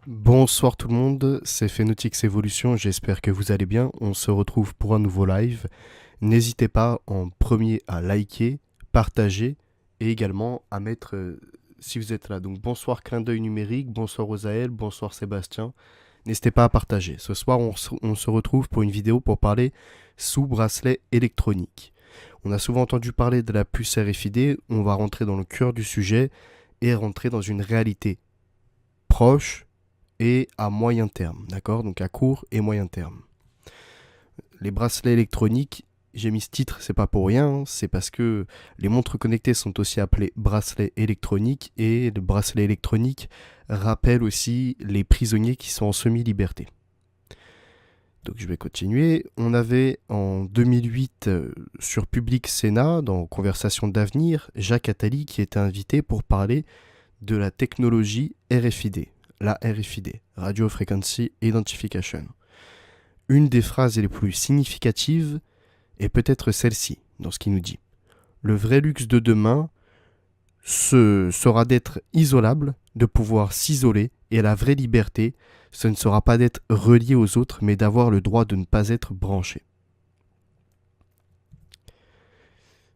Bonsoir tout le monde, c'est Phenotix Evolution, j'espère que vous allez bien. On se retrouve pour un nouveau live. N'hésitez pas en premier à liker, partager et également à mettre si vous êtes là. Donc bonsoir Clin d'œil numérique, bonsoir Rosaël, bonsoir Sébastien. N'hésitez pas à partager. Ce soir on se retrouve pour une vidéo pour parler sous bracelet électronique. On a souvent entendu parler de la puce RFID, on va rentrer dans le cœur du sujet et rentrer dans une réalité proche et à moyen terme, d'accord? Donc à court et moyen terme. Les bracelets électroniques, j'ai mis ce titre, c'est pas pour rien, c'est parce que les montres connectées sont aussi appelées bracelets électroniques et le bracelet électronique rappelle aussi les prisonniers qui sont en semi-liberté. Donc je vais continuer. On avait en 2008 sur Public Sénat, dans Conversation d'avenir, Jacques Attali qui était invité pour parler de la technologie RFID, la RFID, Radio Frequency Identification. Une des phrases les plus significatives est peut-être celle-ci, dans ce qu'il nous dit. Le vrai luxe de demain sera d'être isolable, de pouvoir s'isoler, et la vraie liberté, ce ne sera pas d'être relié aux autres, mais d'avoir le droit de ne pas être branché.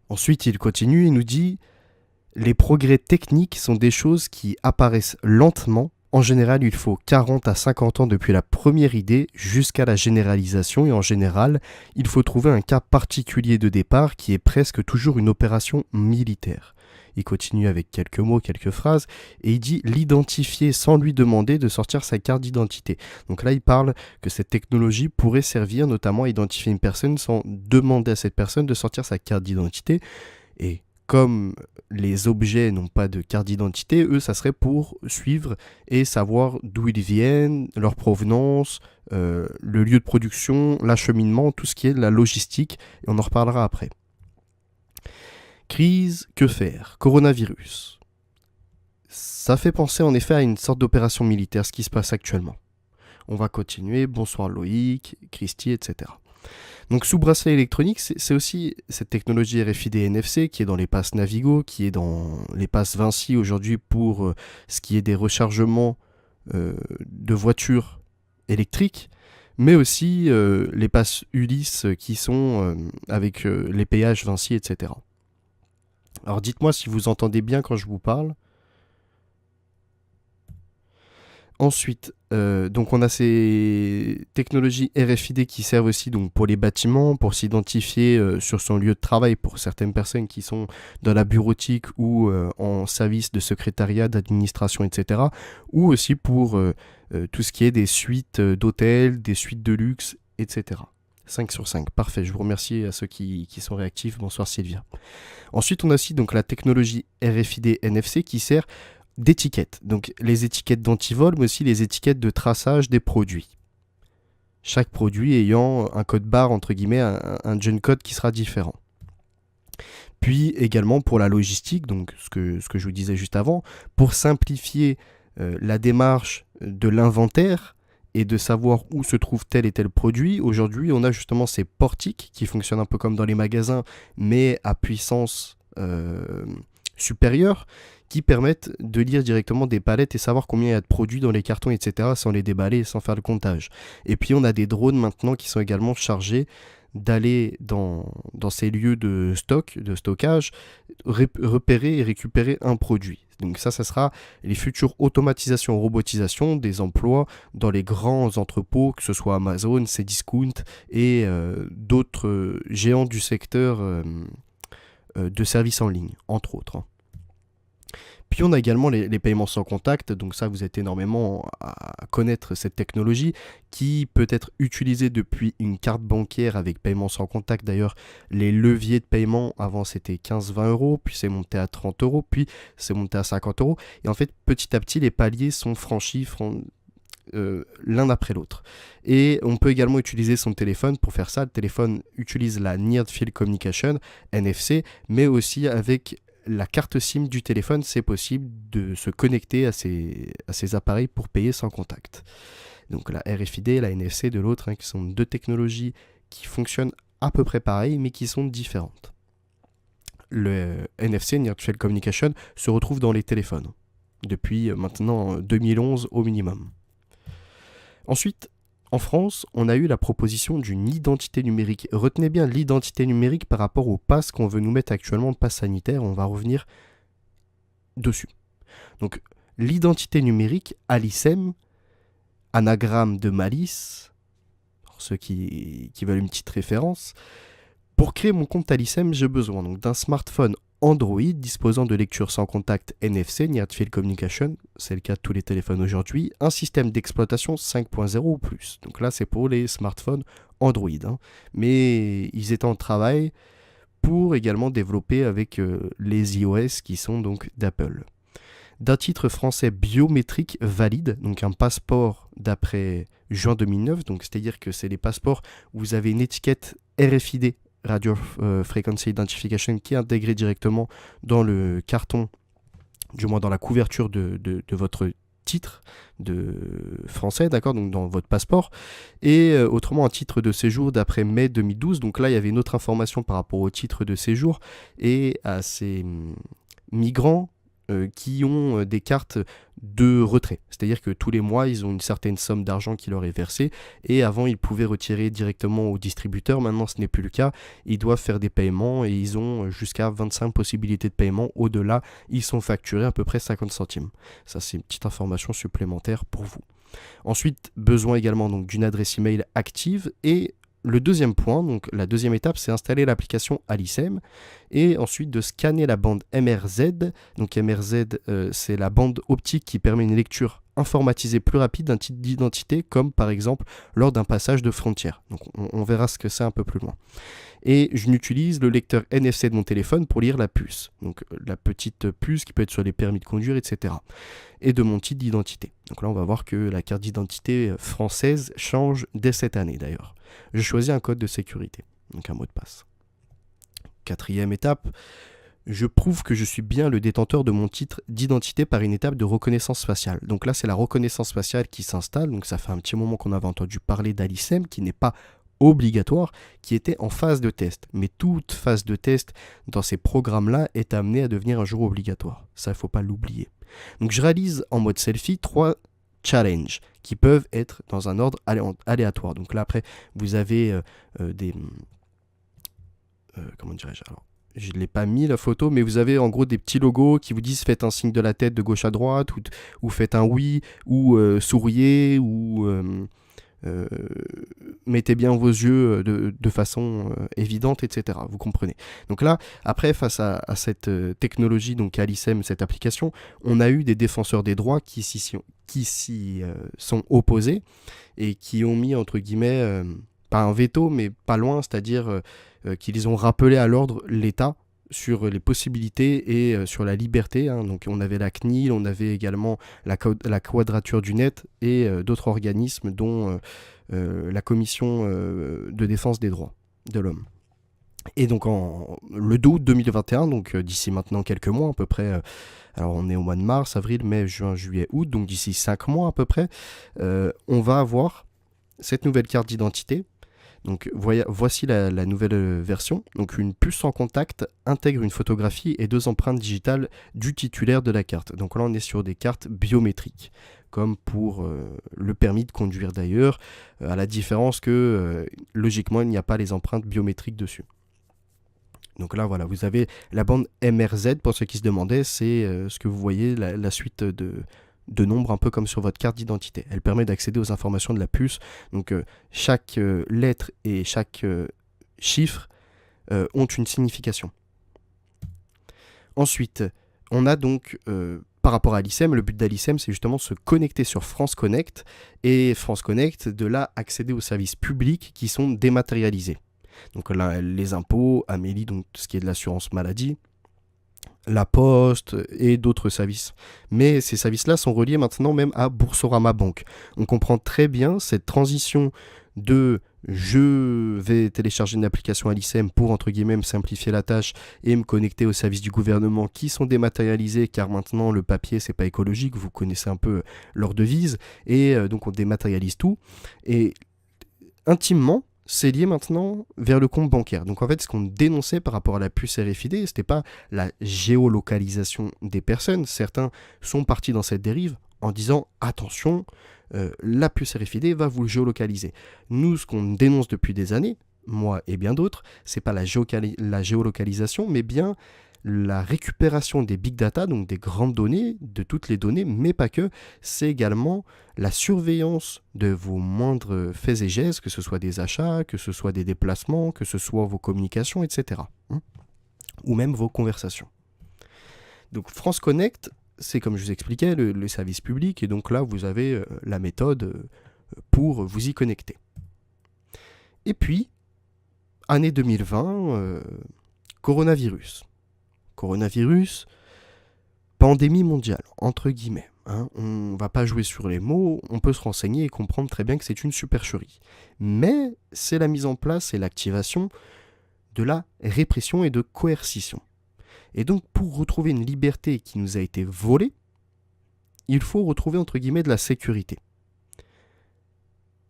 Ensuite, il continue et nous dit les progrès techniques sont des choses qui apparaissent lentement. En général, il faut 40 à 50 ans depuis la première idée jusqu'à la généralisation et en général, il faut trouver un cas particulier de départ qui est presque toujours une opération militaire. Il continue avec quelques mots, quelques phrases, et il dit l'identifier sans lui demander de sortir sa carte d'identité. Donc là, il parle que cette technologie pourrait servir notamment à identifier une personne sans demander à cette personne de sortir sa carte d'identité. Et comme les objets n'ont pas de carte d'identité, eux, ça serait pour suivre et savoir d'où ils viennent, leur provenance, le lieu de production, l'acheminement, tout ce qui est de la logistique, et on en reparlera après. Crise, que faire? Coronavirus. Ça fait penser en effet à une sorte d'opération militaire, ce qui se passe actuellement. On va continuer, bonsoir Loïc, Christy, etc. Donc sous bracelet électronique, c'est aussi cette technologie RFID NFC qui est dans les passes Navigo, qui est dans les passes Vinci aujourd'hui pour ce qui est des rechargements de voitures électriques, mais aussi les passes Ulysse qui sont avec les péages Vinci, etc. Alors dites-moi si vous entendez bien quand je vous parle. Ensuite, donc on a ces technologies RFID qui servent aussi donc pour les bâtiments, pour s'identifier sur son lieu de travail pour certaines personnes qui sont dans la bureautique ou en service de secrétariat, d'administration, etc. Ou aussi pour tout ce qui est des suites d'hôtels, des suites de luxe, etc. 5 sur 5, parfait, je vous remercie à ceux qui sont réactifs, bonsoir Sylvia. Ensuite on a aussi donc la technologie RFID NFC qui sert d'étiquettes. Donc les étiquettes d'antivol, mais aussi les étiquettes de traçage des produits. Chaque produit ayant un code barre, entre guillemets, un gen code qui sera différent. Puis également pour la logistique, donc ce que je vous disais juste avant, pour simplifier la démarche de l'inventaire et de savoir où se trouve tel et tel produit. Aujourd'hui, on a justement ces portiques qui fonctionnent un peu comme dans les magasins, mais à puissance supérieure, qui permettent de lire directement des palettes et savoir combien il y a de produits dans les cartons, etc., sans les déballer et sans faire le comptage. Et puis on a des drones maintenant qui sont également chargés d'aller dans ces lieux de stockage, repérer et récupérer un produit. Donc ça sera les futures automatisations, robotisations des emplois dans les grands entrepôts, que ce soit Amazon, Cdiscount et d'autres géants du secteur de services en ligne, entre autres. Puis on a également les paiements sans contact, donc ça vous êtes énormément à connaître cette technologie qui peut être utilisée depuis une carte bancaire avec paiement sans contact. D'ailleurs les leviers de paiement avant c'était 15-20 euros, puis c'est monté à 30 euros, puis c'est monté à 50 euros. Et en fait petit à petit les paliers sont franchis l'un après l'autre. Et on peut également utiliser son téléphone pour faire ça. Le téléphone utilise la Near Field Communication, NFC, mais aussi avec la carte SIM du téléphone, c'est possible de se connecter à ces appareils pour payer sans contact. Donc la RFID et la NFC de l'autre, qui sont deux technologies qui fonctionnent à peu près pareil, mais qui sont différentes. Le NFC, Near Field Communication, se retrouve dans les téléphones, depuis maintenant 2011 au minimum. Ensuite, en France, on a eu la proposition d'une identité numérique. Retenez bien l'identité numérique par rapport au pass qu'on veut nous mettre actuellement, le pass sanitaire, on va revenir dessus. Donc, l'identité numérique, Alicem, anagramme de malice, pour ceux qui veulent une petite référence. Pour créer mon compte Alicem, j'ai besoin donc d'un smartphone Android disposant de lecture sans contact NFC, Near Field Communication, c'est le cas de tous les téléphones aujourd'hui, un système d'exploitation 5.0 ou plus. Donc là, c'est pour les smartphones Android. Mais ils étaient en travail pour également développer avec les iOS qui sont donc d'Apple. D'un titre français biométrique valide, donc un passeport d'après juin 2009, donc c'est-à-dire que c'est les passeports où vous avez une étiquette RFID, Radio Frequency Identification, qui est intégrée directement dans le carton, du moins dans la couverture de votre titre de français, d'accord, donc dans votre passeport, et autrement un titre de séjour d'après mai 2012, donc là il y avait une autre information par rapport au titre de séjour et à ces migrants qui ont des cartes de retrait. C'est-à-dire que tous les mois, ils ont une certaine somme d'argent qui leur est versée et avant, ils pouvaient retirer directement au distributeur. Maintenant, ce n'est plus le cas. Ils doivent faire des paiements et ils ont jusqu'à 25 possibilités de paiement. Au-delà, ils sont facturés à peu près 50 centimes. Ça, c'est une petite information supplémentaire pour vous. Ensuite, besoin également donc d'une adresse email active et le deuxième point, donc la deuxième étape, c'est installer l'application Alicem et ensuite de scanner la bande MRZ. Donc MRZ, c'est la bande optique qui permet une lecture informatisée plus rapide d'un titre d'identité, comme par exemple lors d'un passage de frontière. Donc on verra ce que c'est un peu plus loin. Et je n'utilise le lecteur NFC de mon téléphone pour lire la puce. Donc la petite puce qui peut être sur les permis de conduire, etc. Et de mon titre d'identité. Donc là, on va voir que la carte d'identité française change dès cette année d'ailleurs. Je choisis un code de sécurité, donc un mot de passe. Quatrième étape, je prouve que je suis bien le détenteur de mon titre d'identité par une étape de reconnaissance faciale. Donc là, c'est la reconnaissance faciale qui s'installe. Donc ça fait un petit moment qu'on avait entendu parler d'Alicem, qui n'est pas obligatoire, qui était en phase de test. Mais toute phase de test dans ces programmes-là est amenée à devenir un jour obligatoire. Ça, il ne faut pas l'oublier. Donc je réalise en mode selfie 3 challenges qui peuvent être dans un ordre aléatoire. Donc là, après, vous avez des... comment dirais-je alors, je ne l'ai pas mis la photo, mais vous avez en gros des petits logos qui vous disent faites un signe de la tête de gauche à droite, ou faites un oui, ou souriez, ou mettez bien vos yeux de façon évidente, etc. Vous comprenez. Donc là, après, face à cette technologie, donc Alicem, cette application, on a eu des défenseurs des droits qui s'y sont opposés et qui ont mis, entre guillemets, pas un veto, mais pas loin, c'est-à-dire qu'ils ont rappelé à l'ordre l'État sur les possibilités et sur la liberté. Donc on avait la CNIL, on avait également la Quadrature du Net et d'autres organismes dont la Commission de défense des droits de l'homme. Et donc le 2 août 2021, donc d'ici maintenant quelques mois à peu près, alors on est au mois de mars, avril, mai, juin, juillet, août, donc d'ici 5 mois à peu près, on va avoir cette nouvelle carte d'identité. Donc voici la nouvelle version. Donc une puce sans contact intègre une photographie et 2 empreintes digitales du titulaire de la carte. Donc là on est sur des cartes biométriques, comme pour le permis de conduire d'ailleurs, à la différence que logiquement il n'y a pas les empreintes biométriques dessus. Donc là voilà, vous avez la bande MRZ, pour ceux qui se demandaient, c'est ce que vous voyez, la suite de nombres, un peu comme sur votre carte d'identité. Elle permet d'accéder aux informations de la puce. Donc chaque lettre et chaque chiffre ont une signification. Ensuite, on a donc, par rapport à Alicem, le but d'Alicem, c'est justement se connecter sur France Connect, et France Connect, de là, accéder aux services publics qui sont dématérialisés. Donc là, les impôts, Amélie, donc tout ce qui est de l'assurance maladie, la Poste et d'autres services. Mais ces services-là sont reliés maintenant même à Boursorama Banque. On comprend très bien cette transition de je vais télécharger une application Alicem pour, entre guillemets, me simplifier la tâche et me connecter aux services du gouvernement qui sont dématérialisés, car maintenant le papier c'est pas écologique, vous connaissez un peu leur devise, et donc on dématérialise tout. Et intimement, c'est lié maintenant vers le compte bancaire. Donc en fait, ce qu'on dénonçait par rapport à la puce RFID, c'était pas la géolocalisation des personnes. Certains sont partis dans cette dérive, en disant attention, la puce RFID va vous géolocaliser. Nous, ce qu'on dénonce depuis des années, moi et bien d'autres, c'est pas la géolocalisation, mais bien la récupération des big data, donc des grandes données, de toutes les données, mais pas que. C'est également la surveillance de vos moindres faits et gestes, que ce soit des achats, que ce soit des déplacements, que ce soit vos communications, etc. Ou même vos conversations. Donc France Connect, c'est comme je vous expliquais, le service public, et donc là vous avez la méthode pour vous y connecter. Et puis, année 2020, coronavirus. Coronavirus, pandémie mondiale, entre guillemets. On ne va pas jouer sur les mots, on peut se renseigner et comprendre très bien que c'est une supercherie. Mais c'est la mise en place et l'activation de la répression et de coercition. Et donc, pour retrouver une liberté qui nous a été volée, il faut retrouver, entre guillemets, de la sécurité.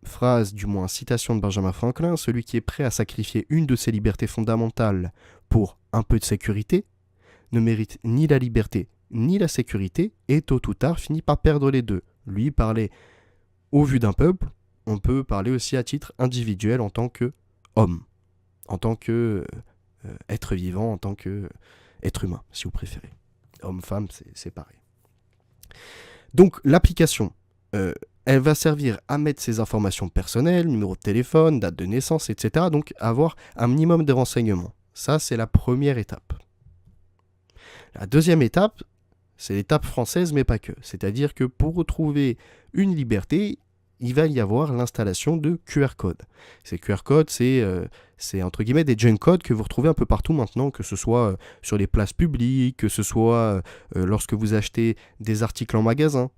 Phrase, du moins citation de Benjamin Franklin, celui qui est prêt à sacrifier une de ses libertés fondamentales pour un peu de sécurité ne mérite ni la liberté ni la sécurité et tôt ou tard finit par perdre les deux. Lui parlait au vu d'un peuple, on peut parler aussi à titre individuel en tant qu'homme, en tant que être vivant, en tant que être humain, si vous préférez. Homme-femme, c'est pareil. Donc l'application, elle va servir à mettre ses informations personnelles, numéro de téléphone, date de naissance, etc. Donc avoir un minimum de renseignements. Ça, c'est la première étape. La deuxième étape, c'est l'étape française, mais pas que. C'est-à-dire que pour retrouver une liberté, il va y avoir l'installation de QR codes. Ces QR codes, c'est entre guillemets des junk codes que vous retrouvez un peu partout maintenant, que ce soit sur les places publiques, que ce soit lorsque vous achetez des articles en magasin,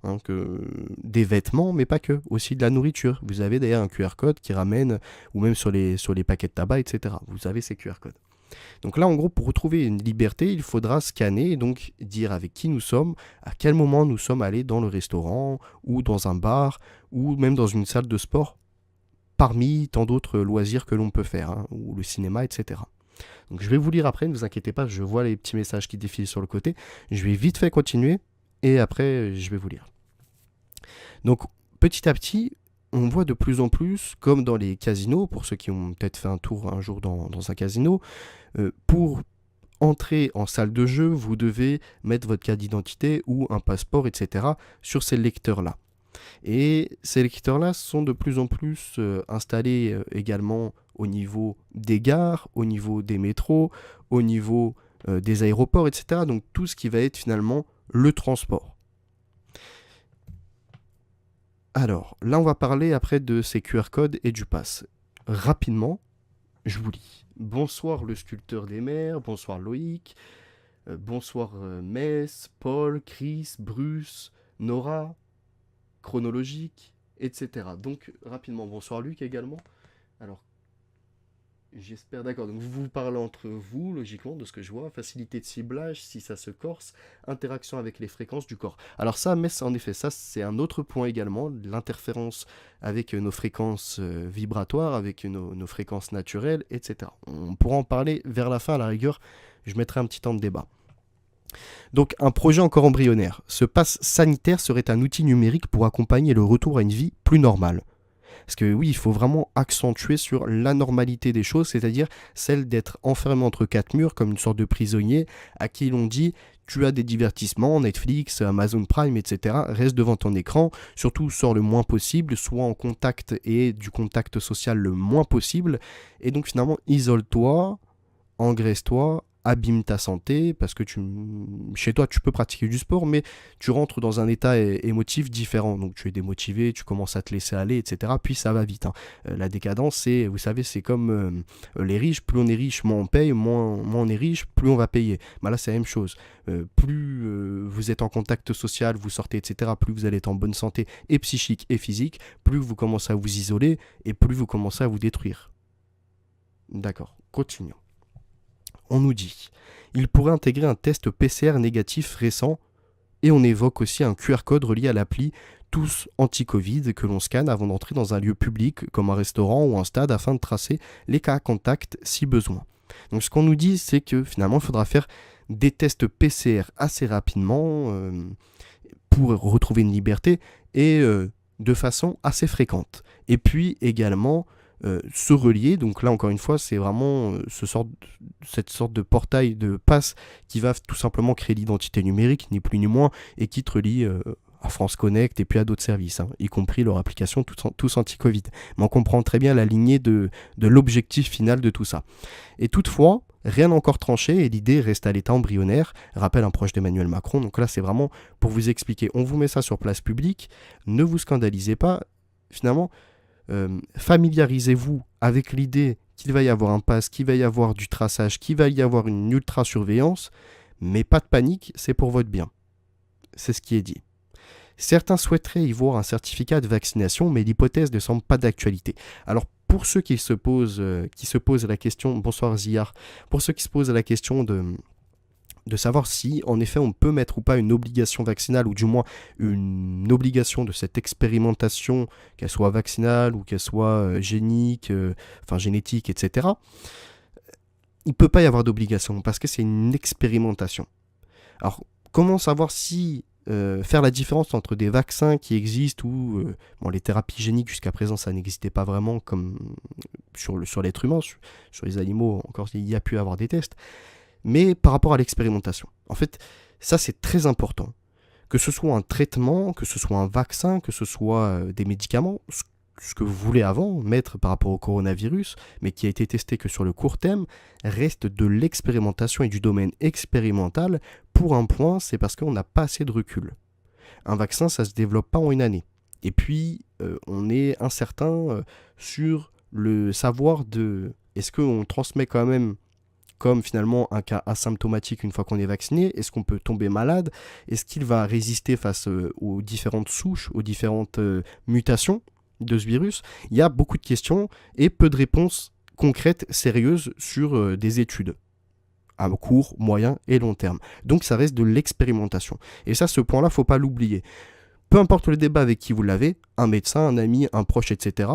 des vêtements, mais pas que, aussi de la nourriture. Vous avez d'ailleurs un QR code qui ramène, ou même sur les paquets de tabac, etc. Vous avez ces QR codes. Donc là, en gros, pour retrouver une liberté, il faudra scanner et donc dire avec qui nous sommes, à quel moment nous sommes allés dans le restaurant, ou dans un bar, ou même dans une salle de sport, parmi tant d'autres loisirs que l'on peut faire, ou le cinéma, etc. Donc je vais vous lire après, ne vous inquiétez pas, je vois les petits messages qui défilent sur le côté. Je vais vite fait continuer, et après, je vais vous lire. Donc, petit à petit, on voit de plus en plus, comme dans les casinos, pour ceux qui ont peut-être fait un tour un jour dans un casino, pour entrer en salle de jeu, vous devez mettre votre carte d'identité ou un passeport, etc. sur ces lecteurs-là. Et ces lecteurs-là sont de plus en plus installés également au niveau des gares, au niveau des métros, au niveau des aéroports, etc. Donc tout ce qui va être finalement le transport. Alors, là, on va parler après de ces QR codes et du pass. Rapidement, je vous lis. Bonsoir le sculpteur des mers, bonsoir Loïc, bonsoir Mess, Paul, Chris, Bruce, Nora, Chronologique, etc. Donc, rapidement, bonsoir Luc également. Alors, j'espère, d'accord, donc vous parlez entre vous, logiquement, de ce que je vois, facilité de ciblage, si ça se corse, interaction avec les fréquences du corps. Alors ça, mais en effet, ça c'est un autre point également, l'interférence avec nos fréquences vibratoires, avec nos fréquences naturelles, etc. On pourra en parler vers la fin, à la rigueur, je mettrai un petit temps de débat. Donc un projet encore embryonnaire. Ce pass sanitaire serait un outil numérique pour accompagner le retour à une vie plus normale. Parce que oui, il faut vraiment accentuer sur l'anormalité des choses, c'est-à-dire celle d'être enfermé entre quatre murs comme une sorte de prisonnier à qui l'on dit tu as des divertissements, Netflix, Amazon Prime, etc. Reste devant ton écran, surtout sors le moins possible, sois en contact et du contact social le moins possible. Et donc finalement, isole-toi, engraisse-toi, abîme ta santé, parce que chez toi tu peux pratiquer du sport, mais tu rentres dans un état émotif différent, donc tu es démotivé, tu commences à te laisser aller, etc. Puis ça va vite. La décadence, vous savez, c'est comme les riches, plus on est riche, moins on paye, moins on est riche, plus on va payer. Là c'est la même chose. Plus vous êtes en contact social, vous sortez, etc., plus vous allez être en bonne santé et psychique et physique, plus vous commencez à vous isoler et plus vous commencez à vous détruire. D'accord, continuons. On nous dit, il pourrait intégrer un test PCR négatif récent et on évoque aussi un QR code relié à l'appli Tous Anti-Covid que l'on scanne avant d'entrer dans un lieu public comme un restaurant ou un stade afin de tracer les cas contacts si besoin. Donc ce qu'on nous dit, c'est que finalement il faudra faire des tests PCR assez rapidement pour retrouver une liberté et de façon assez fréquente. Et puis également se relier, donc là encore une fois c'est vraiment cette sorte de portail de passe qui va tout simplement créer l'identité numérique, ni plus ni moins, et qui te relie à France Connect et puis à d'autres services, y compris leur application tous anti-Covid. Mais on comprend très bien la lignée de l'objectif final de tout ça. Et toutefois, rien n'a encore tranché et l'idée reste à l'état embryonnaire, rappelle un proche d'Emmanuel Macron. Donc là c'est vraiment pour vous expliquer, on vous met ça sur place publique, ne vous scandalisez pas, finalement familiarisez-vous avec l'idée qu'il va y avoir un pass, qu'il va y avoir du traçage, qu'il va y avoir une ultra-surveillance, mais pas de panique, c'est pour votre bien. C'est ce qui est dit. Certains souhaiteraient y voir un certificat de vaccination, mais l'hypothèse ne semble pas d'actualité. Alors pour ceux qui se posent la question, bonsoir Ziyar, pour ceux qui se posent la question de savoir si, en effet, on peut mettre ou pas une obligation vaccinale, ou du moins une obligation de cette expérimentation, qu'elle soit vaccinale ou qu'elle soit génique, génétique, etc. Il ne peut pas y avoir d'obligation, parce que c'est une expérimentation. Alors, comment savoir si faire la différence entre des vaccins qui existent ou les thérapies géniques jusqu'à présent ça n'existait pas vraiment comme sur l'être humain, sur les animaux encore il y a pu avoir des tests, mais par rapport à l'expérimentation. En fait, ça c'est très important. Que ce soit un traitement, que ce soit un vaccin, que ce soit des médicaments, ce que vous voulez avant mettre par rapport au coronavirus, mais qui a été testé que sur le court terme, reste de l'expérimentation et du domaine expérimental. Pour un point, c'est parce qu'on n'a pas assez de recul. Un vaccin, ça ne se développe pas en une année. Et puis, on est incertain sur le savoir de... Est-ce qu'on transmet quand même comme finalement un cas asymptomatique une fois qu'on est vacciné? Est-ce qu'on peut tomber malade? Est-ce qu'il va résister face aux différentes souches, aux différentes mutations de ce virus? Il y a beaucoup de questions et peu de réponses concrètes, sérieuses sur des études à court, moyen et long terme. Donc ça reste de l'expérimentation. Et ça, ce point-là, faut pas l'oublier. Peu importe le débat avec qui vous l'avez, un médecin, un ami, un proche, etc.,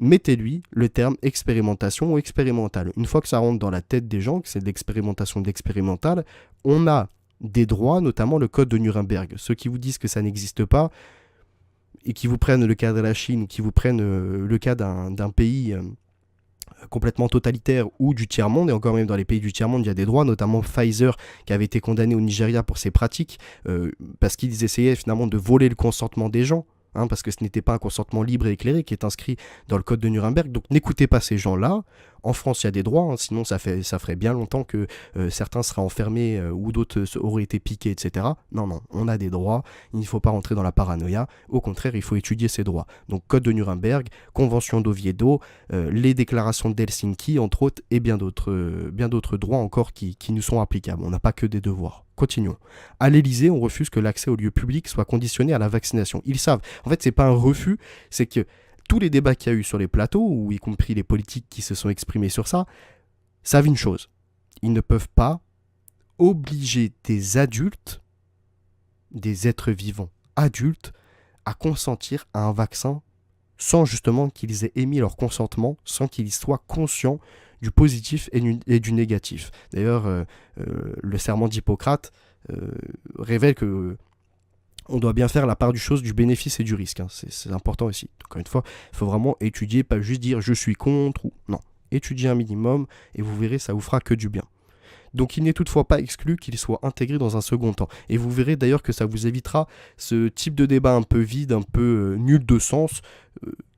mettez-lui le terme expérimentation ou expérimental. Une fois que ça rentre dans la tête des gens, que c'est de l'expérimentation, de l'expérimental, on a des droits, notamment le code de Nuremberg. Ceux qui vous disent que ça n'existe pas et qui vous prennent le cas de la Chine ou qui vous prennent le cas d'un pays complètement totalitaire ou du tiers-monde, et encore même dans les pays du tiers-monde, il y a des droits, notamment Pfizer qui avait été condamné au Nigeria pour ses pratiques, parce qu'ils essayaient finalement de voler le consentement des gens. Parce que ce n'était pas un consentement libre et éclairé qui est inscrit dans le code de Nuremberg. Donc n'écoutez pas ces gens-là. En France, il y a des droits, sinon ça ferait bien longtemps que certains seraient enfermés ou d'autres auraient été piqués, etc. Non, on a des droits, il ne faut pas rentrer dans la paranoïa. Au contraire, il faut étudier ces droits. Donc code de Nuremberg, convention d'Oviedo, les déclarations d'Helsinki, entre autres, et bien d'autres droits encore qui nous sont applicables. On n'a pas que des devoirs. Continuons. À l'Elysée, on refuse que l'accès aux lieux publics soit conditionné à la vaccination. Ils savent. En fait, c'est pas un refus, c'est que tous les débats qu'il y a eu sur les plateaux, ou y compris les politiques qui se sont exprimés sur ça, savent une chose. Ils ne peuvent pas obliger des adultes, des êtres vivants adultes, à consentir à un vaccin sans justement qu'ils aient émis leur consentement, sans qu'ils soient conscients du positif et du négatif. D'ailleurs, le serment d'Hippocrate révèle que on doit bien faire la part du chose du bénéfice et du risque. C'est important aussi. Encore une fois, il faut vraiment étudier, pas juste dire je suis contre ou non. Étudiez un minimum et vous verrez, ça vous fera que du bien. Donc il n'est toutefois pas exclu qu'il soit intégré dans un second temps. Et vous verrez d'ailleurs que ça vous évitera ce type de débat un peu vide, un peu nul de sens,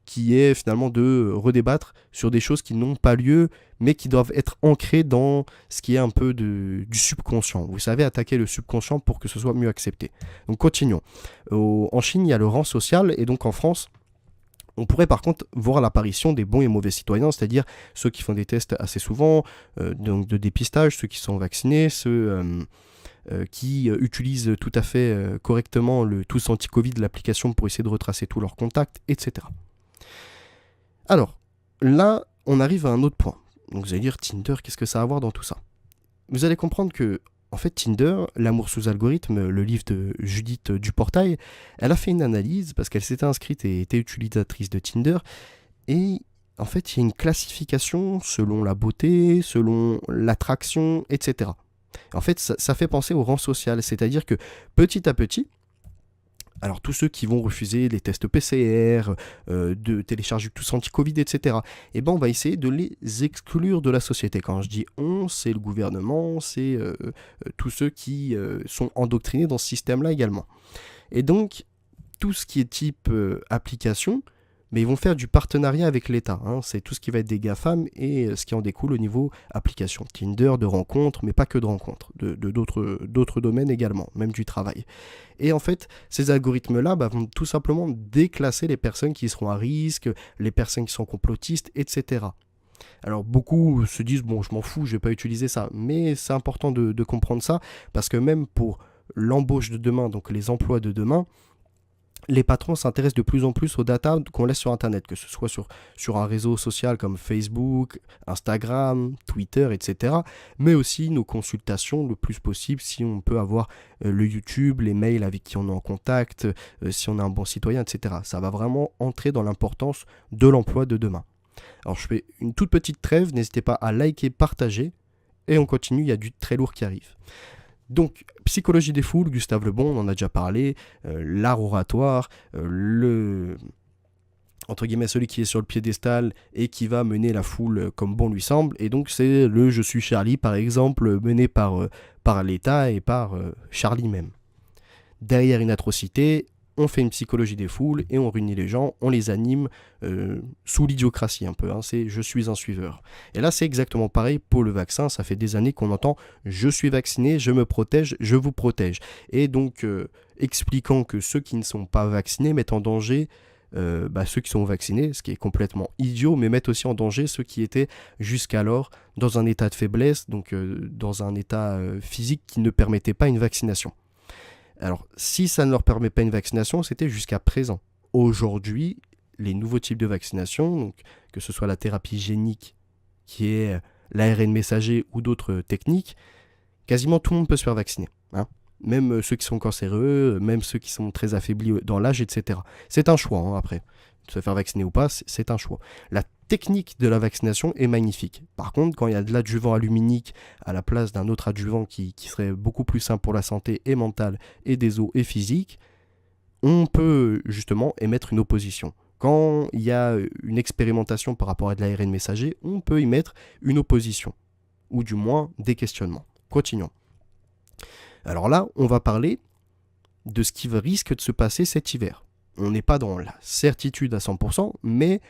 qui est finalement de redébattre sur des choses qui n'ont pas lieu, mais qui doivent être ancrées dans ce qui est un peu du subconscient. Vous savez, attaquer le subconscient pour que ce soit mieux accepté. Donc continuons. En Chine, il y a le rang social, et donc en France, on pourrait par contre voir l'apparition des bons et mauvais citoyens, c'est-à-dire ceux qui font des tests assez souvent, donc de dépistage, ceux qui sont vaccinés, ceux qui utilisent tout à fait correctement le tous anti-Covid, l'application pour essayer de retracer tous leurs contacts, etc. Alors, là, on arrive à un autre point. Donc vous allez dire, Tinder, qu'est-ce que ça a à voir dans tout ça? Vous allez comprendre que, en fait, Tinder, L'amour sous algorithme, le livre de Judith Duportail, elle a fait une analyse parce qu'elle s'était inscrite et était utilisatrice de Tinder. Et en fait, il y a une classification selon la beauté, selon l'attraction, etc. En fait, ça fait penser au rang social, c'est-à-dire que petit à petit, Alors tous ceux qui vont refuser les tests PCR, de télécharger tous anti-Covid, etc., eh ben on va essayer de les exclure de la société. Quand je dis on, c'est le gouvernement, c'est tous ceux qui sont endoctrinés dans ce système-là également. Et donc, tout ce qui est type application, mais ils vont faire du partenariat avec l'État. C'est tout ce qui va être des GAFAM et ce qui en découle au niveau application. Tinder, de rencontres, mais pas que de rencontres, d'autres domaines également, même du travail. Et en fait, ces algorithmes-là vont tout simplement déclasser les personnes qui seront à risque, les personnes qui sont complotistes, etc. Alors beaucoup se disent, bon, je m'en fous, je vais pas utiliser ça. Mais c'est important de comprendre ça, parce que même pour l'embauche de demain, donc les emplois de demain, les patrons s'intéressent de plus en plus aux data qu'on laisse sur Internet, que ce soit sur un réseau social comme Facebook, Instagram, Twitter, etc. Mais aussi nos consultations le plus possible, si on peut avoir le YouTube, les mails avec qui on est en contact, si on est un bon citoyen, etc. Ça va vraiment entrer dans l'importance de l'emploi de demain. Alors je fais une toute petite trêve, n'hésitez pas à liker, partager, et on continue, il y a du très lourd qui arrive. Donc, psychologie des foules, Gustave Le Bon, on en a déjà parlé, l'art oratoire, entre guillemets, celui qui est sur le piédestal et qui va mener la foule comme bon lui semble. Et donc, c'est le Je suis Charlie, par exemple, mené par l'État et par Charlie même. Derrière une atrocité, on fait une psychologie des foules et on réunit les gens, on les anime sous l'idiocratie un peu, c'est je suis un suiveur. Et là c'est exactement pareil pour le vaccin, ça fait des années qu'on entend je suis vacciné, je me protège, je vous protège. Et donc expliquant que ceux qui ne sont pas vaccinés mettent en danger ceux qui sont vaccinés, ce qui est complètement idiot, mais mettent aussi en danger ceux qui étaient jusqu'alors dans un état de faiblesse, donc dans un état physique qui ne permettait pas une vaccination. Alors, si ça ne leur permet pas une vaccination, c'était jusqu'à présent. Aujourd'hui, les nouveaux types de vaccination, donc, que ce soit la thérapie génique, qui est l'ARN messager ou d'autres techniques, quasiment tout le monde peut se faire vacciner. Même ceux qui sont cancéreux, même ceux qui sont très affaiblis dans l'âge, etc. C'est un choix, après. Se faire vacciner ou pas, c'est un choix. La technique de la vaccination est magnifique. Par contre, quand il y a de l'adjuvant aluminique à la place d'un autre adjuvant qui serait beaucoup plus sain pour la santé et mentale et des os et physique, on peut justement émettre une opposition. Quand il y a une expérimentation par rapport à de l'ARN messager, on peut y mettre une opposition, ou du moins des questionnements. Continuons. Alors là, on va parler de ce qui risque de se passer cet hiver. On n'est pas dans la certitude à 100%, mais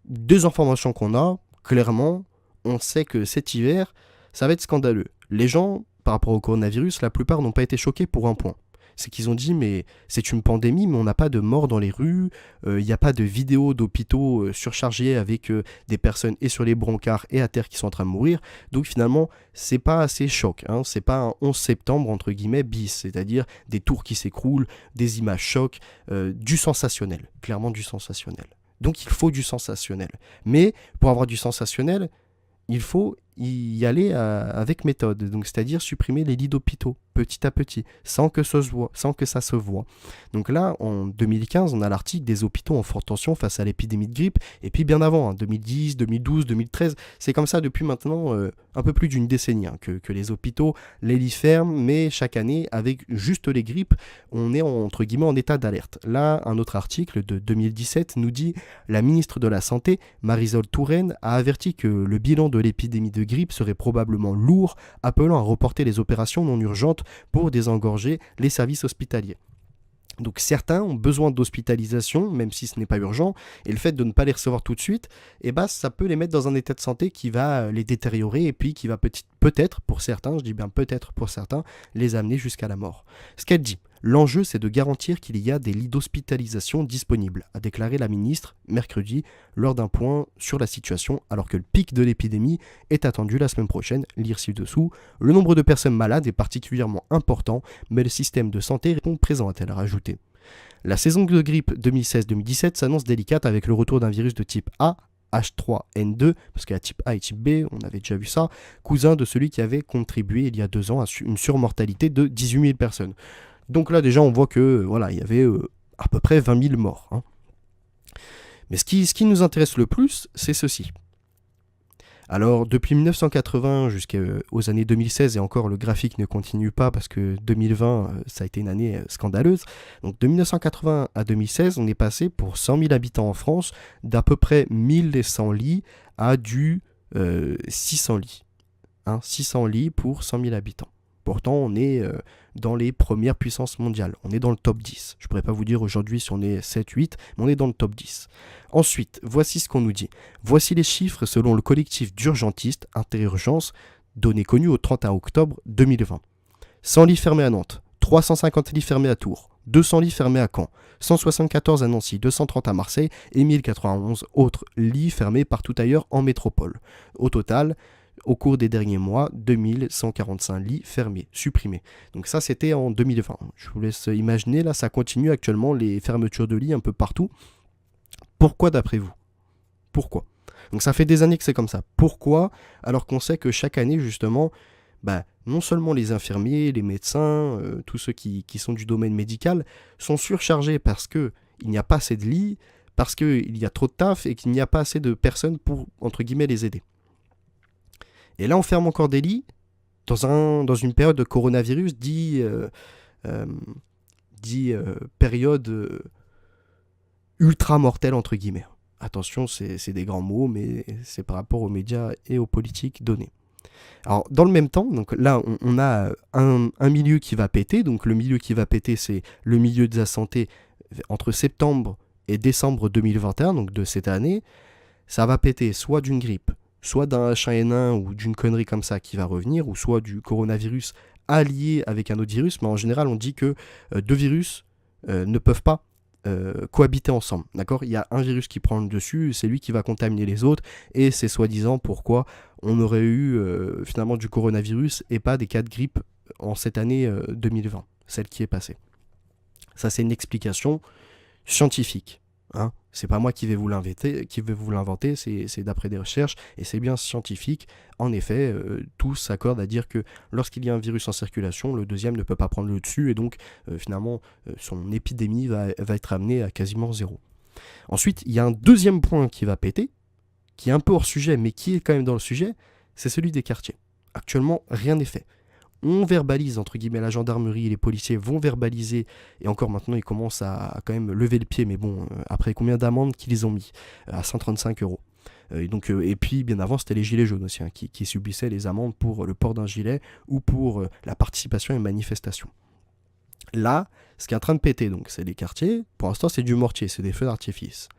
deux informations qu'on a, clairement, on sait que cet hiver, ça va être scandaleux. Les gens, par rapport au coronavirus, la plupart n'ont pas été choqués pour un point. C'est qu'ils ont dit, mais c'est une pandémie, mais on n'a pas de morts dans les rues, il n'y a pas de vidéos d'hôpitaux surchargés avec des personnes et sur les brancards et à terre qui sont en train de mourir. Donc finalement, c'est pas assez choc. C'est pas un 11 septembre, entre guillemets, bis, c'est-à-dire des tours qui s'écroulent, des images chocs, du sensationnel, clairement du sensationnel. Donc il faut du sensationnel. Mais pour avoir du sensationnel, il faut y aller avec méthode, donc c'est-à-dire supprimer les lits d'hôpitaux petit à petit, sans que ça se voit. Donc là, en 2015, on a l'article des hôpitaux en forte tension face à l'épidémie de grippe, et puis bien avant, 2010, 2012, 2013, c'est comme ça depuis maintenant un peu plus d'une décennie que les hôpitaux, les lits ferment, mais chaque année, avec juste les grippes, on est entre guillemets en état d'alerte. Là, un autre article de 2017 nous dit « La ministre de la Santé, Marisol Touraine, a averti que le bilan de l'épidémie de grippe serait probablement lourd, appelant à reporter les opérations non urgentes pour désengorger les services hospitaliers. » Donc certains ont besoin d'hospitalisation, même si ce n'est pas urgent, et le fait de ne pas les recevoir tout de suite, ça peut les mettre dans un état de santé qui va les détériorer et puis qui va peut-être, pour certains, je dis bien peut-être pour certains, les amener jusqu'à la mort. Ce qu'elle dit, l'enjeu c'est de garantir qu'il y a des lits d'hospitalisation disponibles, a déclaré la ministre mercredi lors d'un point sur la situation, alors que le pic de l'épidémie est attendu la semaine prochaine, lire ci-dessous. Le nombre de personnes malades est particulièrement important, mais le système de santé répond présent, a-t-elle rajouté. La saison de grippe 2016-2017 s'annonce délicate avec le retour d'un virus de type A, H3N2, parce qu'il y a type A et type B, on avait déjà vu ça, cousin de celui qui avait contribué il y a 2 ans à une surmortalité de 18 000 personnes. Donc là déjà on voit que il y avait à peu près 20 000 morts. Mais ce qui nous intéresse le plus, c'est ceci. Alors, depuis 1980 jusqu'aux années 2016, et encore le graphique ne continue pas parce que 2020, ça a été une année scandaleuse. Donc, de 1980 à 2016, on est passé pour 100 000 habitants en France d'à peu près 1100 lits à du 600 lits. 600 lits pour 100 000 habitants. Pourtant, on est dans les premières puissances mondiales. On est dans le top 10. Je ne pourrais pas vous dire aujourd'hui si on est 7, 8, mais on est dans le top 10. Ensuite, voici ce qu'on nous dit. Voici les chiffres selon le collectif d'urgentistes Interurgence, données connues au 31 octobre 2020. 100 lits fermés à Nantes, 350 lits fermés à Tours, 200 lits fermés à Caen, 174 à Nancy, 230 à Marseille et 1091 autres lits fermés partout ailleurs en métropole. Au total, au cours des derniers mois, 2145 lits fermés, supprimés. Donc ça, c'était en 2020. Je vous laisse imaginer, là, ça continue actuellement, les fermetures de lits un peu partout. Pourquoi d'après vous ? Pourquoi ? Donc ça fait des années que c'est comme ça. Pourquoi ? Alors qu'on sait que chaque année, justement, non seulement les infirmiers, les médecins, tous ceux qui sont du domaine médical, sont surchargés parce qu'il n'y a pas assez de lits, parce qu'il y a trop de taf et qu'il n'y a pas assez de personnes pour, entre guillemets, les aider. Et là, on ferme encore des lits dans une période de coronavirus dit période ultra mortelle, entre guillemets. Attention, c'est des grands mots, mais c'est par rapport aux médias et aux politiques données. Alors, dans le même temps, donc là, on a un milieu qui va péter. Donc, le milieu qui va péter, c'est le milieu de la santé entre septembre et décembre 2021, donc de cette année. Ça va péter soit d'une grippe, soit d'un H1N1 ou d'une connerie comme ça qui va revenir, ou soit du coronavirus allié avec un autre virus, mais en général on dit que deux virus ne peuvent pas cohabiter ensemble, d'accord ? Il y a un virus qui prend le dessus, c'est lui qui va contaminer les autres, et c'est soi-disant pourquoi on aurait eu finalement du coronavirus et pas des cas de grippe en cette année 2020, celle qui est passée. Ça, c'est une explication scientifique. C'est pas moi qui vais vous l'inventer, c'est d'après des recherches et c'est bien scientifique. En effet, tous s'accordent à dire que lorsqu'il y a un virus en circulation, le deuxième ne peut pas prendre le dessus et donc finalement son épidémie va être amenée à quasiment zéro. Ensuite, il y a un deuxième point qui va péter, qui est un peu hors sujet mais qui est quand même dans le sujet, c'est celui des quartiers. Actuellement, rien n'est fait. On verbalise, entre guillemets, la gendarmerie et les policiers vont verbaliser, et encore maintenant ils commencent à quand même lever le pied, mais bon, après combien d'amendes qu'ils ont mis à 135 €. Et puis bien avant c'était les gilets jaunes aussi, qui subissaient les amendes pour le port d'un gilet ou pour la participation à une manifestation. Là, ce qui est en train de péter, donc, c'est les quartiers. Pour l'instant c'est du mortier, c'est des feux d'artifice.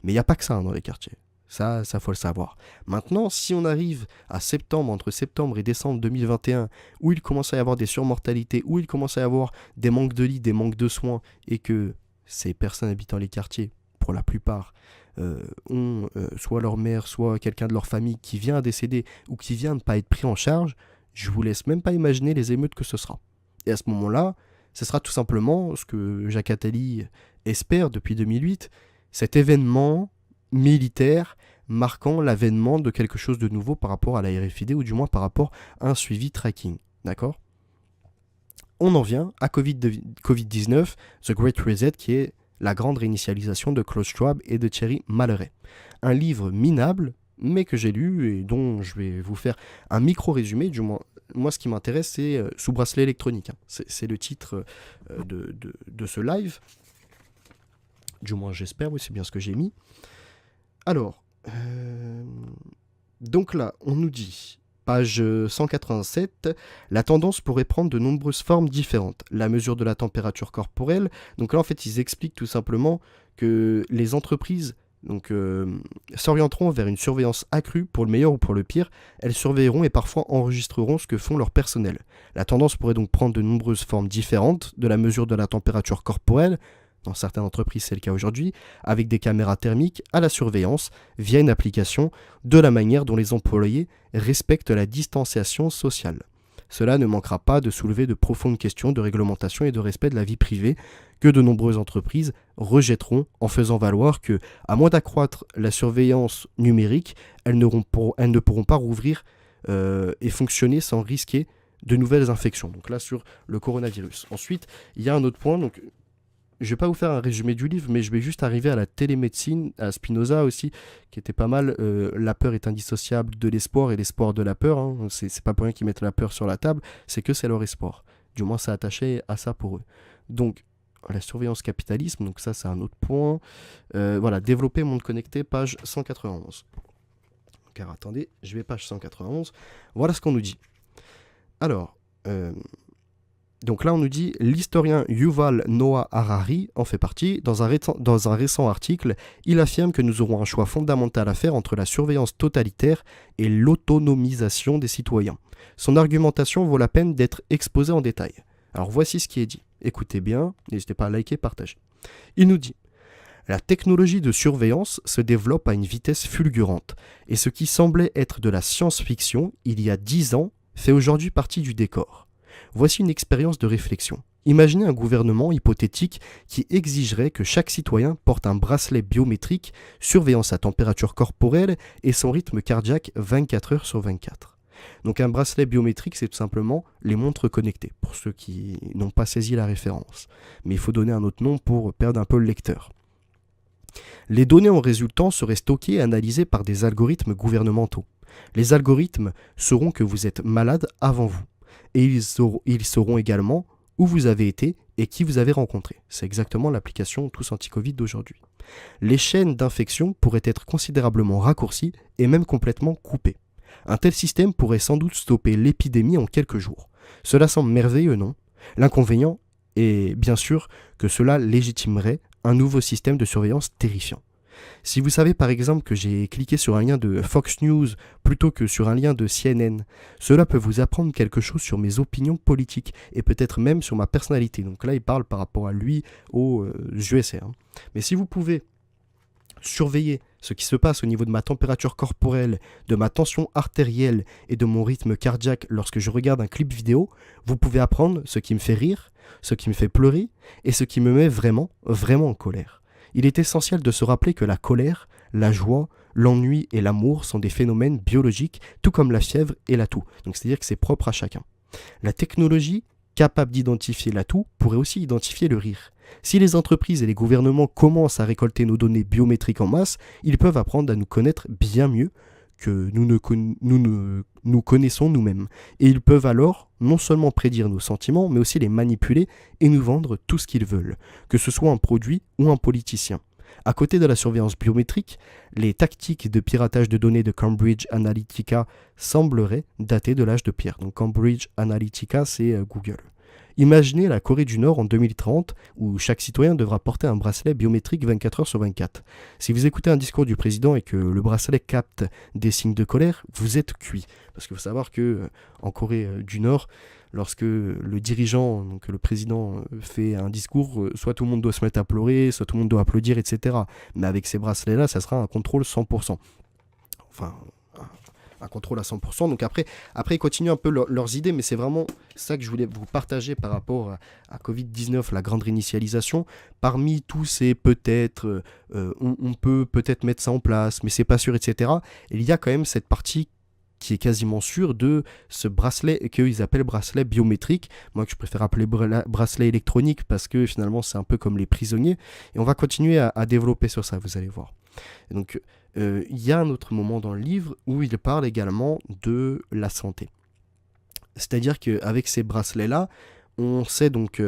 Mais il n'y a pas que ça dans les quartiers. Ça faut le savoir. Maintenant, si on arrive à entre septembre et décembre 2021, où il commence à y avoir des surmortalités, où il commence à y avoir des manques de lits, des manques de soins, et que ces personnes habitant les quartiers, pour la plupart, ont soit leur mère, soit quelqu'un de leur famille qui vient à décéder, ou qui vient de ne pas être pris en charge, je vous laisse même pas imaginer les émeutes que ce sera. Et à ce moment-là, ce sera tout simplement ce que Jacques Attali espère depuis 2008, cet événement militaire marquant l'avènement de quelque chose de nouveau par rapport à la RFID ou du moins par rapport à un suivi tracking. D'accord ? On en vient à Covid-19, The Great Reset, qui est la grande réinitialisation de Klaus Schwab et de Thierry Malleret. Un livre minable, mais que j'ai lu et dont je vais vous faire un micro-résumé. Du moins, moi, ce qui m'intéresse, c'est Sous bracelet électronique. C'est le titre de ce live. Du moins, j'espère, oui, c'est bien ce que j'ai mis. Alors, donc là, on nous dit, page 187, la tendance pourrait prendre de nombreuses formes différentes. La mesure de la température corporelle, donc là en fait ils expliquent tout simplement que les entreprises s'orienteront vers une surveillance accrue pour le meilleur ou pour le pire. Elles surveilleront et parfois enregistreront ce que font leurs personnels. La tendance pourrait donc prendre de nombreuses formes différentes de la mesure de la température corporelle, dans certaines entreprises c'est le cas aujourd'hui, avec des caméras thermiques à la surveillance via une application, de la manière dont les employés respectent la distanciation sociale. Cela ne manquera pas de soulever de profondes questions de réglementation et de respect de la vie privée que de nombreuses entreprises rejetteront en faisant valoir que, à moins d'accroître la surveillance numérique, elles ne pourront pas rouvrir et fonctionner sans risquer de nouvelles infections. Donc là sur le coronavirus. Ensuite, il y a un autre point, donc je vais pas vous faire un résumé du livre, mais je vais juste arriver à la télémédecine, à Spinoza aussi, qui était pas mal. La peur est indissociable de l'espoir et l'espoir de la peur. Hein. C'est pas pour rien qu'ils mettent la peur sur la table, c'est que c'est leur espoir. Du moins, c'est attaché à ça pour eux. Donc, la surveillance capitalisme, donc ça, c'est un autre point. Voilà, développer monde connecté, page 191. Car attendez, je vais page 191. Voilà ce qu'on nous dit. Alors, donc là, on nous dit, l'historien Yuval Noah Harari en fait partie. Dans un récent article, il affirme que nous aurons un choix fondamental à faire entre la surveillance totalitaire et l'autonomisation des citoyens. Son argumentation vaut la peine d'être exposée en détail. Alors voici ce qui est dit. Écoutez bien, n'hésitez pas à liker, partager. Il nous dit, la technologie de surveillance se développe à une vitesse fulgurante, et ce qui semblait être de la science-fiction il y a 10 ans fait aujourd'hui partie du décor. Voici une expérience de réflexion. Imaginez un gouvernement hypothétique qui exigerait que chaque citoyen porte un bracelet biométrique surveillant sa température corporelle et son rythme cardiaque 24 heures sur 24. Donc un bracelet biométrique, c'est tout simplement les montres connectées, pour ceux qui n'ont pas saisi la référence. Mais il faut donner un autre nom pour perdre un peu le lecteur. Les données en résultant seraient stockées et analysées par des algorithmes gouvernementaux. Les algorithmes sauront que vous êtes malade avant vous. Et ils sauront également où vous avez été et qui vous avez rencontré. C'est exactement l'application Tous Anti-Covid d'aujourd'hui. Les chaînes d'infection pourraient être considérablement raccourcies et même complètement coupées. Un tel système pourrait sans doute stopper l'épidémie en quelques jours. Cela semble merveilleux, non ? L'inconvénient est bien sûr que cela légitimerait un nouveau système de surveillance terrifiant. Si vous savez par exemple que j'ai cliqué sur un lien de Fox News plutôt que sur un lien de CNN, cela peut vous apprendre quelque chose sur mes opinions politiques et peut-être même sur ma personnalité. Donc là, il parle par rapport à lui aux USA. Hein. Mais si vous pouvez surveiller ce qui se passe au niveau de ma température corporelle, de ma tension artérielle et de mon rythme cardiaque lorsque je regarde un clip vidéo, vous pouvez apprendre ce qui me fait rire, ce qui me fait pleurer et ce qui me met vraiment, vraiment en colère. Il est essentiel de se rappeler que la colère, la joie, l'ennui et l'amour sont des phénomènes biologiques, tout comme la fièvre et la toux. Donc c'est-à-dire que c'est propre à chacun. La technologie, capable d'identifier la toux, pourrait aussi identifier le rire. Si les entreprises et les gouvernements commencent à récolter nos données biométriques en masse, ils peuvent apprendre à nous connaître bien mieux que nous connaissons nous-mêmes. Et ils peuvent alors non seulement prédire nos sentiments, mais aussi les manipuler et nous vendre tout ce qu'ils veulent, que ce soit un produit ou un politicien. À côté de la surveillance biométrique, les tactiques de piratage de données de Cambridge Analytica sembleraient dater de l'âge de pierre. Donc Cambridge Analytica, c'est Google. Imaginez la Corée du Nord en 2030 où chaque citoyen devra porter un bracelet biométrique 24 heures sur 24. Si vous écoutez un discours du président et que le bracelet capte des signes de colère, vous êtes cuit. Parce qu'il faut savoir que en Corée du Nord, lorsque le dirigeant, donc le président, fait un discours, soit tout le monde doit se mettre à pleurer, soit tout le monde doit applaudir, etc. Mais avec ces bracelets-là, ça sera un contrôle 100%. Enfin, un contrôle à 100%. Donc après ils continuent un peu leurs idées, mais c'est vraiment ça que je voulais vous partager par rapport à Covid-19, la grande réinitialisation. Parmi tous ces peut-être, on peut peut-être mettre ça en place, mais c'est pas sûr, etc. Et il y a quand même cette partie qui est quasiment sûre de ce bracelet qu'ils appellent bracelet biométrique. Moi, que je préfère appeler bracelet électronique parce que finalement, c'est un peu comme les prisonniers. Et on va continuer à développer sur ça, vous allez voir. Et donc, il y a un autre moment dans le livre où il parle également de la santé. C'est-à-dire qu'avec ces bracelets-là, on sait donc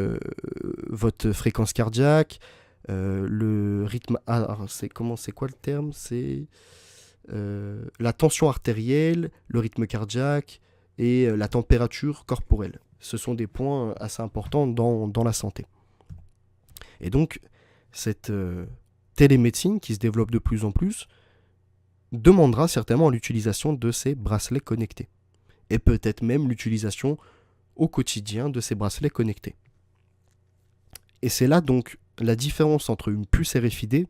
votre fréquence cardiaque, le rythme... c'est quoi le terme ? C'est la tension artérielle, le rythme cardiaque et la température corporelle. Ce sont des points assez importants dans la santé. Et donc, cette télémédecine qui se développe de plus en plus demandera certainement l'utilisation de ces bracelets connectés. Et peut-être même l'utilisation au quotidien de ces bracelets connectés. Et c'est là donc la différence entre une puce RFID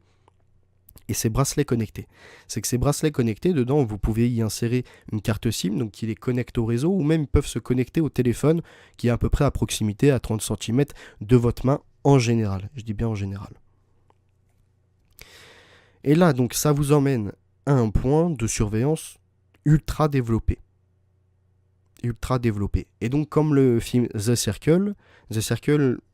et ces bracelets connectés. C'est que ces bracelets connectés, dedans, vous pouvez y insérer une carte SIM, donc qui les connecte au réseau, ou même ils peuvent se connecter au téléphone, qui est à peu près à proximité, à 30 cm de votre main en général. Je dis bien en général. Et là, donc, ça vous emmène à un point de surveillance ultra développé. ultra développé. Et donc comme le film The Circle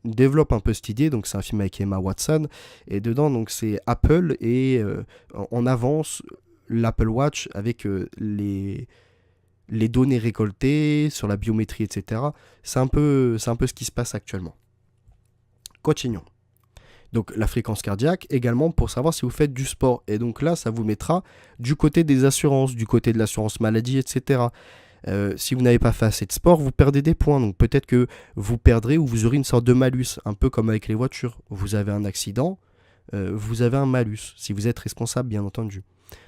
développe un peu cette idée, donc c'est un film avec Emma Watson, et dedans donc c'est Apple et en avance l'Apple Watch avec les données récoltées sur la biométrie, etc. C'est un peu ce qui se passe actuellement. Continuons. Donc la fréquence cardiaque également pour savoir si vous faites du sport. Et donc là, ça vous mettra du côté des assurances, du côté de l'assurance maladie, etc. Si vous n'avez pas fait assez de sport, vous perdez des points. Donc peut-être que vous perdrez ou vous aurez une sorte de malus, un peu comme avec les voitures. Vous avez un accident, vous avez un malus, si vous êtes responsable, bien entendu.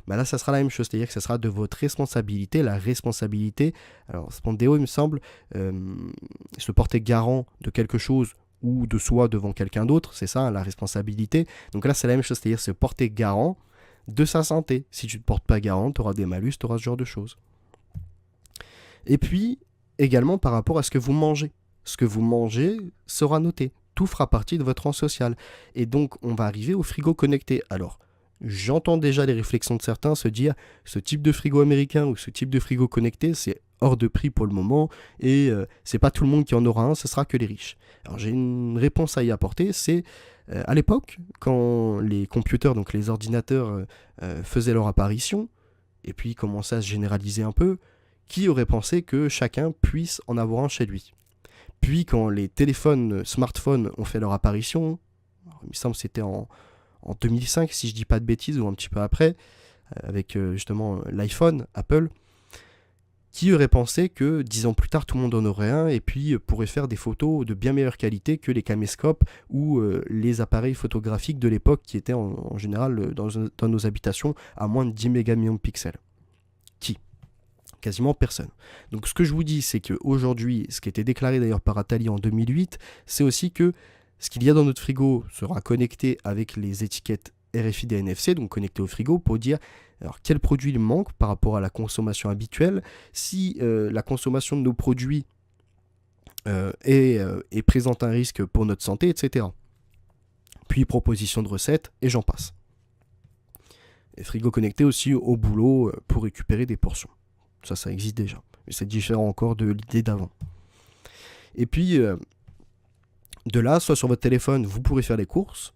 Bah là, ça sera la même chose, c'est-à-dire que ça sera de votre responsabilité, la responsabilité. Alors, Spandeo, il me semble, se porter garant de quelque chose ou de soi devant quelqu'un d'autre, c'est ça, la responsabilité. Donc là, c'est la même chose, c'est-à-dire se porter garant de sa santé. Si tu ne te portes pas garant, tu auras des malus, tu auras ce genre de choses. Et puis, également par rapport à ce que vous mangez. Ce que vous mangez sera noté. Tout fera partie de votre rang social. Et donc, on va arriver au frigo connecté. Alors, j'entends déjà les réflexions de certains se dire ce type de frigo américain ou ce type de frigo connecté, c'est hors de prix pour le moment et c'est pas tout le monde qui en aura un, ce sera que les riches. Alors j'ai une réponse à y apporter, c'est à l'époque, quand les computers, donc les ordinateurs, faisaient leur apparition et puis commençaient à se généraliser un peu, qui aurait pensé que chacun puisse en avoir un chez lui? Puis quand les téléphones, smartphones ont fait leur apparition, il me semble que c'était en 2005, si je dis pas de bêtises, ou un petit peu après, avec justement l'iPhone, Apple, qui aurait pensé que 10 ans plus tard, tout le monde en aurait un et puis pourrait faire des photos de bien meilleure qualité que les caméscopes ou les appareils photographiques de l'époque qui étaient en général dans nos habitations à moins de 10 mégamillions de pixels. Qui? Quasiment personne. Donc ce que je vous dis, c'est qu'aujourd'hui, ce qui était déclaré d'ailleurs par Atali en 2008, c'est aussi que ce qu'il y a dans notre frigo sera connecté avec les étiquettes RFID et NFC, donc connecté au frigo, pour dire alors, quel produit il manque par rapport à la consommation habituelle, si la consommation de nos produits présente un risque pour notre santé, etc. Puis proposition de recettes, et j'en passe. Et frigo connecté aussi au boulot pour récupérer des portions. Ça existe déjà, mais c'est différent encore de l'idée d'avant. Et puis, de là, soit sur votre téléphone, vous pourrez faire les courses,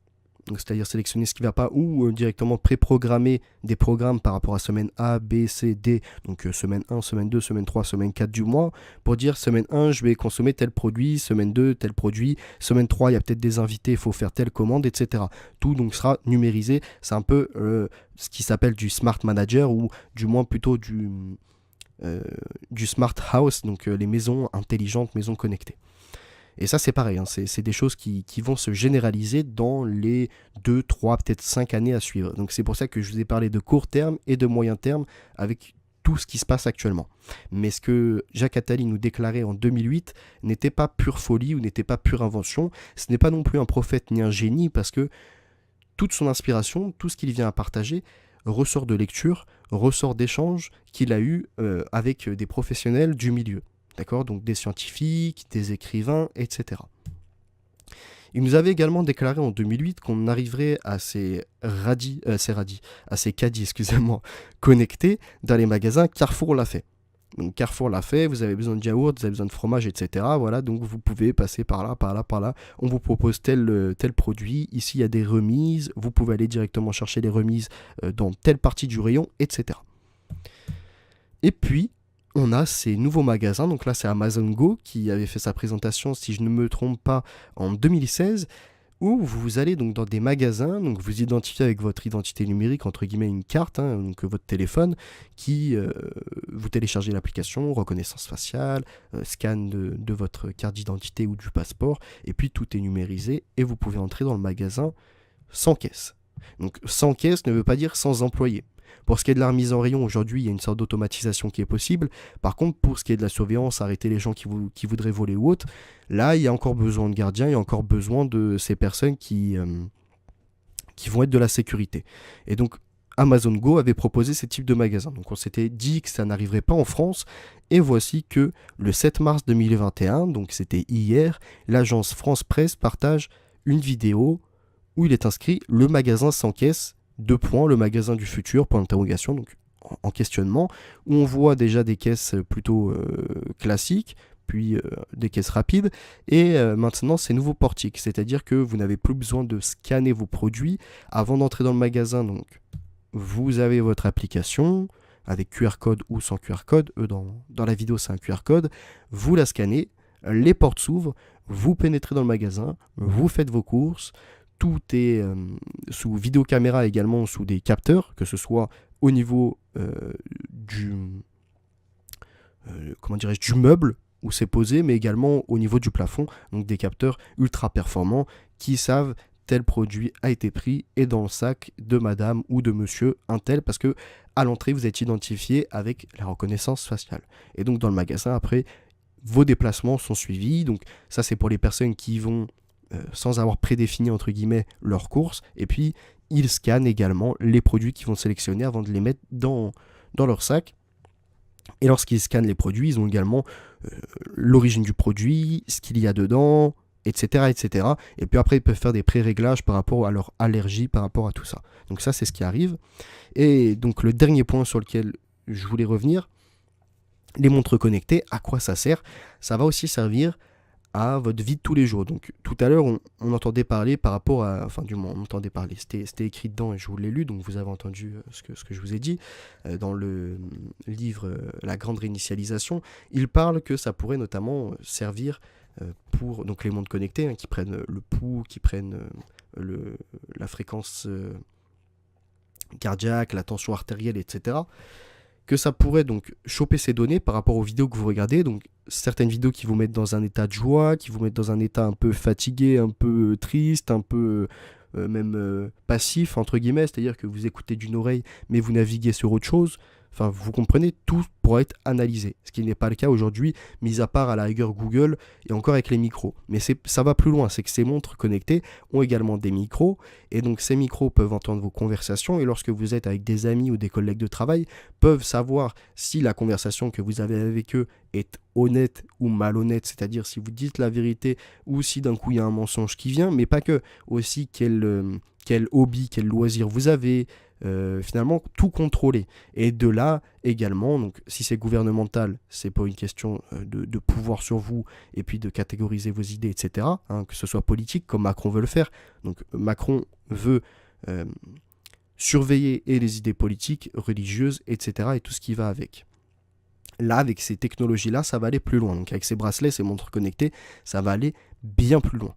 donc c'est-à-dire sélectionner ce qui ne va pas, ou directement préprogrammer des programmes par rapport à semaine A, B, C, D, donc semaine 1, semaine 2, semaine 3, semaine 4 du mois, pour dire semaine 1, je vais consommer tel produit, semaine 2, tel produit, semaine 3, il y a peut-être des invités, il faut faire telle commande, etc. Tout donc sera numérisé, c'est un peu ce qui s'appelle du Smart Manager, ou du moins plutôt du Smart House, donc les maisons intelligentes, maisons connectées. Et ça, c'est pareil, hein, c'est des choses qui vont se généraliser dans les 2, 3, peut-être 5 années à suivre. Donc c'est pour ça que je vous ai parlé de court terme et de moyen terme avec tout ce qui se passe actuellement. Mais ce que Jacques Attali nous déclarait en 2008 n'était pas pure folie ou n'était pas pure invention. Ce n'est pas non plus un prophète ni un génie parce que toute son inspiration, tout ce qu'il vient à partager, ressort de lecture, ressort d'échanges qu'il a eu avec des professionnels du milieu. D'accord, donc des scientifiques, des écrivains, etc. Il nous avait également déclaré en 2008 qu'on arriverait à ces caddies, excusez-moi, connectés dans les magasins. Carrefour l'a fait. Donc Carrefour l'a fait, vous avez besoin de yaourt, vous avez besoin de fromage, etc. Voilà, donc vous pouvez passer par là, par là, par là. On vous propose tel produit. Ici, il y a des remises. Vous pouvez aller directement chercher les remises dans telle partie du rayon, etc. Et puis, on a ces nouveaux magasins, donc là c'est Amazon Go qui avait fait sa présentation, si je ne me trompe pas, en 2016, où vous allez donc dans des magasins, donc vous identifiez avec votre identité numérique, entre guillemets une carte, hein, donc votre téléphone, qui vous téléchargez l'application, reconnaissance faciale, scan de votre carte d'identité ou du passeport, et puis tout est numérisé, et vous pouvez entrer dans le magasin sans caisse. Donc sans caisse ne veut pas dire sans employé. Pour ce qui est de la remise en rayon, aujourd'hui, il y a une sorte d'automatisation qui est possible. Par contre, pour ce qui est de la surveillance, arrêter les gens qui voudraient voler ou autre, là, il y a encore besoin de gardiens, il y a encore besoin de ces personnes qui vont être de la sécurité. Et donc, Amazon Go avait proposé ce type de magasin. Donc, on s'était dit que ça n'arriverait pas en France. Et voici que le 7 mars 2021, donc c'était hier, l'agence France Presse partage une vidéo où il est inscrit « Le magasin sans caisse ». Le magasin du futur, point d'interrogation. Donc en questionnement, où on voit déjà des caisses plutôt classiques, puis des caisses rapides, et maintenant ces nouveaux portiques, c'est-à-dire que vous n'avez plus besoin de scanner vos produits avant d'entrer dans le magasin. Donc vous avez votre application avec QR code ou sans QR code, dans la vidéo c'est un QR code, vous la scannez, les portes s'ouvrent, vous pénétrez dans le magasin, vous faites vos courses, tout est sous vidéocaméra également, sous des capteurs, que ce soit au niveau du meuble où c'est posé, mais également au niveau du plafond, donc des capteurs ultra performants qui savent tel produit a été pris et dans le sac de madame ou de monsieur un tel, parce que à l'entrée vous êtes identifié avec la reconnaissance faciale. Et donc dans le magasin après, vos déplacements sont suivis, donc ça c'est pour les personnes qui vont sans avoir prédéfini entre guillemets leurs courses, et puis ils scannent également les produits qu'ils vont sélectionner avant de les mettre dans leur sac. Et lorsqu'ils scannent les produits, ils ont également l'origine du produit, ce qu'il y a dedans, etc., etc. Et puis après, ils peuvent faire des pré-réglages par rapport à leur allergie, par rapport à tout ça. Donc ça, c'est ce qui arrive. Et donc le dernier point sur lequel je voulais revenir, les montres connectées, à quoi ça sert? Ça va aussi servir à votre vie de tous les jours. Donc tout à l'heure, on entendait parler par rapport à... Enfin du moins, on entendait parler. C'était écrit dedans et je vous l'ai lu, donc vous avez entendu ce que je vous ai dit. Dans le livre La Grande Réinitialisation, il parle que ça pourrait notamment servir pour donc les montres connectées, hein, qui prennent le pouls, qui prennent la fréquence cardiaque, la tension artérielle, etc., que ça pourrait donc choper ces données par rapport aux vidéos que vous regardez, donc certaines vidéos qui vous mettent dans un état de joie, qui vous mettent dans un état un peu fatigué, un peu triste, un peu même passif, entre guillemets, c'est-à-dire que vous écoutez d'une oreille, mais vous naviguez sur autre chose. Enfin, vous comprenez, tout pourra être analysé, ce qui n'est pas le cas aujourd'hui, mis à part à la rigueur Google et encore avec les micros. Mais ça va plus loin, c'est que ces montres connectées ont également des micros, et donc ces micros peuvent entendre vos conversations, et lorsque vous êtes avec des amis ou des collègues de travail, peuvent savoir si la conversation que vous avez avec eux est honnête ou malhonnête, c'est-à-dire si vous dites la vérité ou si d'un coup il y a un mensonge qui vient, mais pas que, aussi quel hobby, quel loisir vous avez, finalement tout contrôler. Et de là également, donc si c'est gouvernemental, c'est pas une question de pouvoir sur vous et puis de catégoriser vos idées, etc., hein, que ce soit politique comme Macron veut le faire. Donc Macron veut surveiller et les idées politiques, religieuses, etc., et tout ce qui va avec. Là, avec ces technologies-là, ça va aller plus loin. Donc avec ces bracelets, ces montres connectées, ça va aller bien plus loin.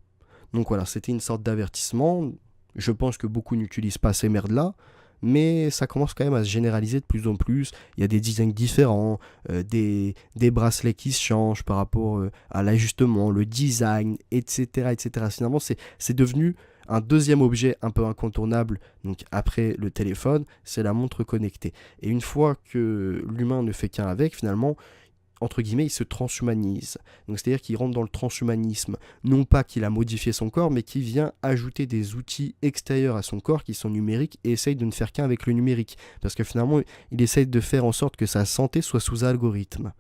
Donc voilà, c'était une sorte d'avertissement. Je pense que beaucoup n'utilisent pas ces merdes-là, mais ça commence quand même à se généraliser de plus en plus. Il y a des designs différents, des bracelets qui se changent par rapport à l'ajustement, le design, etc., etc. Finalement, c'est devenu un deuxième objet un peu incontournable, donc après le téléphone, c'est la montre connectée. Et une fois que l'humain ne fait qu'un avec, finalement, entre guillemets, il se transhumanise. Donc c'est-à-dire qu'il rentre dans le transhumanisme. Non pas qu'il a modifié son corps, mais qu'il vient ajouter des outils extérieurs à son corps qui sont numériques et essaye de ne faire qu'un avec le numérique. Parce que finalement, il essaye de faire en sorte que sa santé soit sous algorithme.